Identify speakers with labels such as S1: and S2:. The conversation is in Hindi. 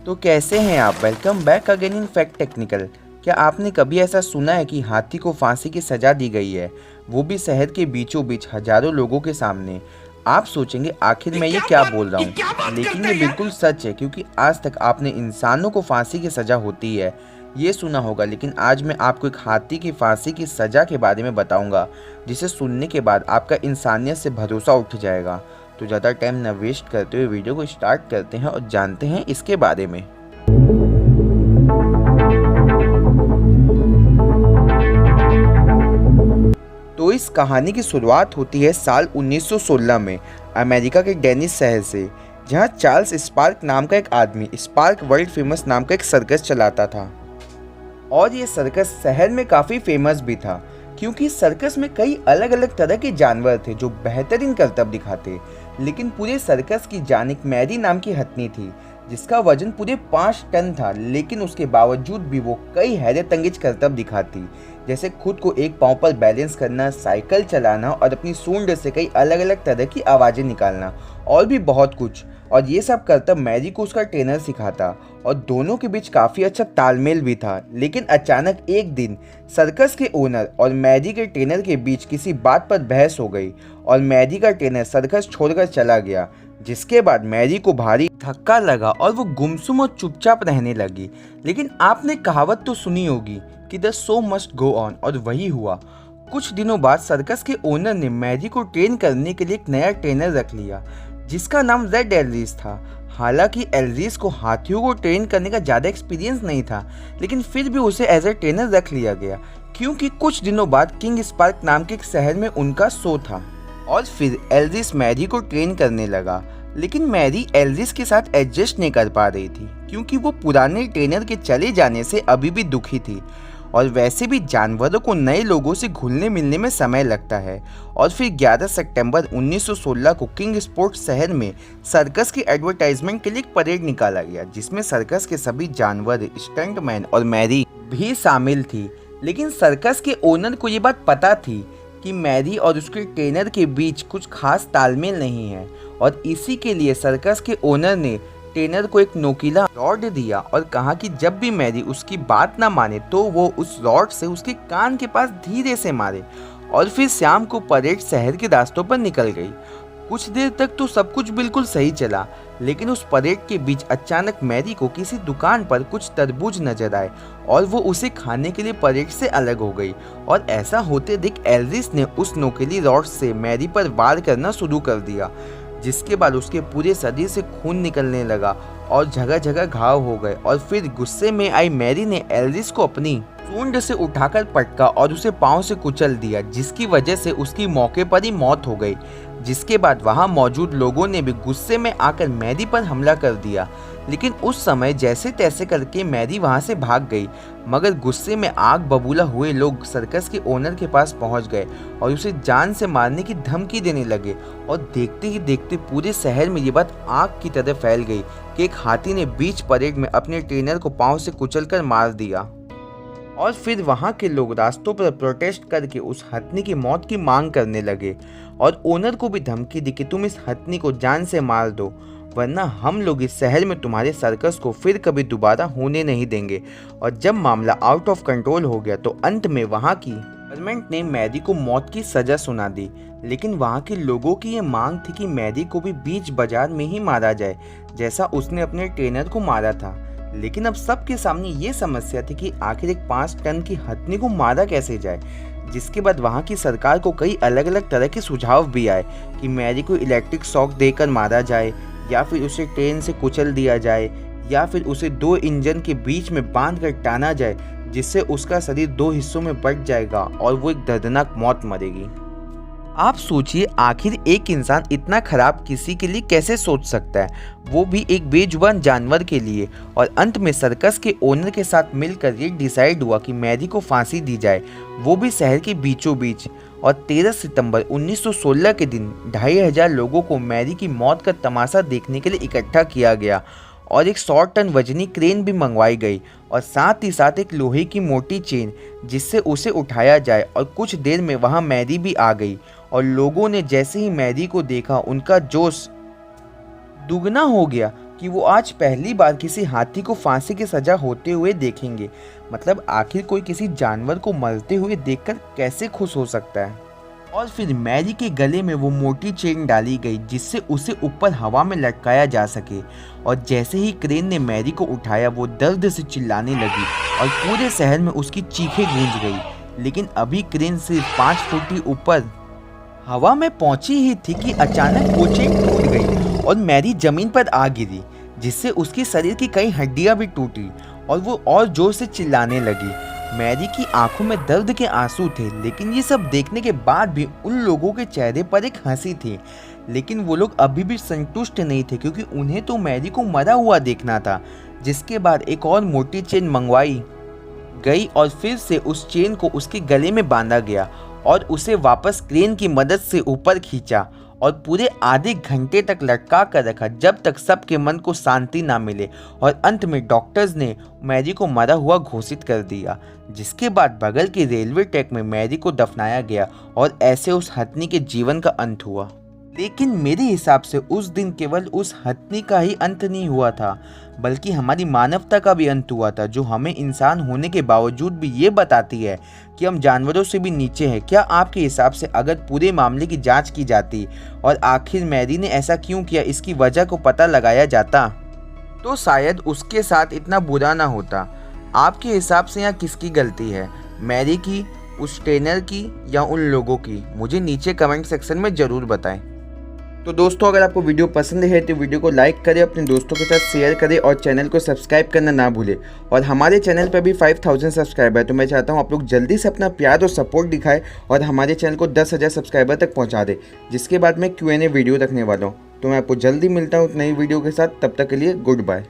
S1: तो कैसे हैं आप? Welcome back again in fact technical. क्या आपने कभी ऐसा सुना है कि हाथी को फांसी की सज़ा दी गई है, वो भी शहर के बीचों बीच हजारों लोगों के सामने? आप सोचेंगे आखिर मैं ये क्या बोल रहा हूँ, लेकिन ये बिल्कुल सच है क्योंकि आज तक आपने इंसानों को फांसी की सज़ा होती है ये सुना होगा, लेकिन आज मैं आपको एक हाथी की फांसी की सज़ा के बारे में बताऊंगा जिसे सुनने के बाद आपका इंसानियत से भरोसा उठ जाएगा। तो ज़्यादा टाइम न वेस्ट करते हुए वीडियो को स्टार्ट करते हैं और जानते हैं इसके बारे में। तो इस कहानी की शुरुआत होती है साल 1916 में अमेरिका के डेनिस शहर से, जहां चार्ल्स स्पार्क नाम का एक आदमी स्पार्क वर्ल्ड फेमस नाम का एक सर्कस चलाता था। और ये सर्कस शहर में काफ़ी फेमस भी था क्योंकि सर्कस में कई अलग अलग तरह के जानवर थे जो बेहतरीन करतब दिखाते। लेकिन पूरे सर्कस की जान एक मैरी नाम की हथनी थी जिसका वजन पूरे 5 टन था, लेकिन उसके बावजूद भी वो कई हैरत अंगेज करतब दिखाती, जैसे खुद को एक पांव पर बैलेंस करना, साइकिल चलाना और अपनी सूंड से कई अलग अलग तरह की आवाज़ें निकालना और भी बहुत कुछ। और ये सब करतब मैरी को उसका ट्रेनर सिखाता और दोनों के बीच काफ़ी अच्छा तालमेल भी था। लेकिन अचानक एक दिन सर्कस के ओनर और मैरी के ट्रेनर के बीच किसी बात पर बहस हो गई और मैरी का ट्रेनर सर्कस छोड़कर चला गया, जिसके बाद मैरी को भारी धक्का लगा और वो गुमसुम और चुपचाप रहने लगी। लेकिन आपने कहावत तो सुनी होगी कि the show must go on, और वही हुआ। कुछ दिनों बाद सर्कस के ओनर ने मैरी को ट्रेन करने के लिए एक नया ट्रेनर रख लिया जिसका नाम रेड एल्रिस था। हालांकि एल्रिस को हाथियों को ट्रेन करने का ज़्यादा एक्सपीरियंस नहीं था, लेकिन फिर भी उसे एज ए ट्रेनर रख लिया गया क्योंकि कुछ दिनों बाद किंग स्पार्क नाम के एक शहर में उनका शो था। और फिर एल्रिस मैरी को ट्रेन करने लगा, लेकिन मैरी एल्रिस के साथ एडजस्ट नहीं कर पा रही थी क्योंकि वो पुराने ट्रेनर के चले जाने से अभी भी दुखी थी। और वैसे भी जानवरों को नए लोगों से घुलने मिलने में समय लगता है। और फिर 11 सितंबर 1916 को किंग स्पोर्ट शहर में सर्कस की एडवर्टाइजमेंट के लिए एक परेड निकाला गया जिसमें सर्कस के सभी जानवर, स्टंटमैन और मैरी भी शामिल थी। लेकिन सर्कस के ओनर को ये बात पता थी कि मैरी और उसके ट्रेनर के बीच कुछ खास तालमेल नहीं है, और इसी के लिए सर्कस के ओनर ने ट्रेनर को एक नोकीला रॉड दिया और कहा कि जब भी मैरी उसकी बात ना माने तो वो उस रॉड से उसके कान के पास धीरे से मारे। और फिर शाम को परेड शहर के रास्तों पर निकल गई। कुछ देर तक तो सब कुछ बिल्कुल सही चला, लेकिन उस परेड के बीच अचानक मैरी को किसी दुकान पर कुछ तरबूज नजर आए और वो उसे खाने के लिए परेड से अलग हो गई। और ऐसा होते देख एल्रिस ने उस नोकीली रॉड से मैरी पर वार करना शुरू कर दिया, जिसके बाद उसके पूरे शरीर से खून निकलने लगा और जगह जगह घाव हो गए। और फिर गुस्से में आई मैरी ने एल्रिस को अपनी सूंड से उठाकर पटका और उसे पांव से कुचल दिया, जिसकी वजह से उसकी मौके पर ही मौत हो गई। जिसके बाद वहां मौजूद लोगों ने भी गुस्से में आकर मैरी पर हमला कर दिया, लेकिन उस समय जैसे तैसे करके मैरी वहां से भाग गई। मगर गुस्से में आग बबूला हुए लोग सर्कस के ओनर के पास पहुंच गए और उसे जान से मारने की धमकी देने लगे। और देखते ही देखते पूरे शहर में ये बात आग की तरह फैल गई कि एक हाथी ने बीच परेड में अपने ट्रेनर को पांव से कुचलकर मार दिया। और फिर वहां के लोग रास्तों पर प्रोटेस्ट करके उस हथनी की मौत की मांग करने लगे और ओनर को भी धमकी दी कि तुम इस हथनी को जान से मार दो, वरना हम लोग इस शहर में तुम्हारे सर्कस को फिर कभी दोबारा होने नहीं देंगे। और जब मामला आउट ऑफ कंट्रोल हो गया तो अंत में वहां की गवर्नमेंट ने मैरी को मौत की सजा सुना दी। लेकिन वहां के लोगों की ये मांग थी कि मैरी को भी बीच बाजार में ही मारा जाए, जैसा उसने अपने ट्रेनर को मारा था। लेकिन अब सबके सामने ये समस्या थी कि आखिर एक 5 टन की हथनी को मारा कैसे जाए। जिसके बाद वहाँ की सरकार को कई अलग अलग तरह के सुझाव भी आए कि मैरी को इलेक्ट्रिक शॉक देकर मारा जाए, या फिर उसे ट्रेन से कुचल दिया जाए, या फिर उसे 2 इंजन के बीच में बांध कर टाना जाए, जिससे उसका शरीर 2 हिस्सों में बंट जाएगा और वो एक दर्दनाक मौत मरेगी। आप सोचिए आखिर एक इंसान इतना खराब किसी के लिए कैसे सोच सकता है, वो भी एक बेजुबान जानवर के लिए। और अंत में सर्कस के ओनर के साथ मिलकर ये डिसाइड हुआ कि मैरी को फांसी दी जाए, वो भी शहर के बीचों बीच। और 13 सितंबर 1916 के दिन 2500 लोगों को मैरी की मौत का तमाशा देखने के लिए इकट्ठा किया गया और एक 100 टन वजनी क्रेन भी मंगवाई गई और साथ ही साथ एक लोहे की मोटी चेन जिससे उसे उठाया जाए। और कुछ देर में वहां मैरी भी आ गई और लोगों ने जैसे ही मैरी को देखा उनका जोश दुगना हो गया कि वो आज पहली बार किसी हाथी को फांसी की सज़ा होते हुए देखेंगे। मतलब आखिर कोई किसी जानवर को मरते हुए देखकर कैसे खुश हो सकता है। और फिर मैरी के गले में वो मोटी चेन डाली गई जिससे उसे ऊपर हवा में लटकाया जा सके। और जैसे ही क्रेन ने मैरी को उठाया वो दर्द से चिल्लाने लगी और पूरे शहर में उसकी चीखें गूंज गई। लेकिन अभी क्रेन सिर्फ 5 फुट ही ऊपर हवा में पहुंची ही थी कि अचानक वो चेन टूट गई और मैरी जमीन पर आ गिरी, जिससे उसके शरीर की कई हड्डियां भी टूटी और वो और जोर से चिल्लाने लगी। मैरी की आंखों में दर्द के आंसू थे, लेकिन ये सब देखने के बाद भी उन लोगों के चेहरे पर एक हंसी थी। लेकिन वो लोग अभी भी संतुष्ट नहीं थे क्योंकि उन्हें तो मैरी को मरा हुआ देखना था। जिसके बाद एक और मोटी चेन मंगवाई गई और फिर से उस चेन को उसके गले में बांधा गया और उसे वापस क्रेन की मदद से ऊपर खींचा और पूरे आधे घंटे तक लटका कर रखा जब तक सबके मन को शांति ना मिले। और अंत में डॉक्टर्स ने मैरी को मरा हुआ घोषित कर दिया, जिसके बाद बगल के रेलवे ट्रैक में मैरी को दफनाया गया और ऐसे उस हथनी के जीवन का अंत हुआ। लेकिन मेरे हिसाब से उस दिन केवल उस हथनी का ही अंत नहीं हुआ था, बल्कि हमारी मानवता का भी अंत हुआ था, जो हमें इंसान होने के बावजूद भी ये बताती है कि हम जानवरों से भी नीचे हैं। क्या आपके हिसाब से अगर पूरे मामले की जांच की जाती और आखिर मैरी ने ऐसा क्यों किया इसकी वजह को पता लगाया जाता तो शायद उसके साथ इतना बुरा ना होता। आपके हिसाब से यहाँ किसकी गलती है, मैरी की, उस ट्रेनर की या उन लोगों की? मुझे नीचे कमेंट सेक्शन में ज़रूर बताएं। तो दोस्तों, अगर आपको वीडियो पसंद है तो वीडियो को लाइक करें, अपने दोस्तों के साथ शेयर करें और चैनल को सब्सक्राइब करना ना भूलें। और हमारे चैनल पर भी 5000 सब्सक्राइबर है, तो मैं चाहता हूँ आप लोग जल्दी से अपना प्यार और सपोर्ट दिखाएं और हमारे चैनल को 10,000 सब्सक्राइबर तक पहुँचा दें, जिसके बाद मैं Q&A वीडियो रखने वाला हूँ। तो मैं आपको जल्दी मिलता हूँ नई वीडियो के साथ, तब तक के लिए गुड बाय।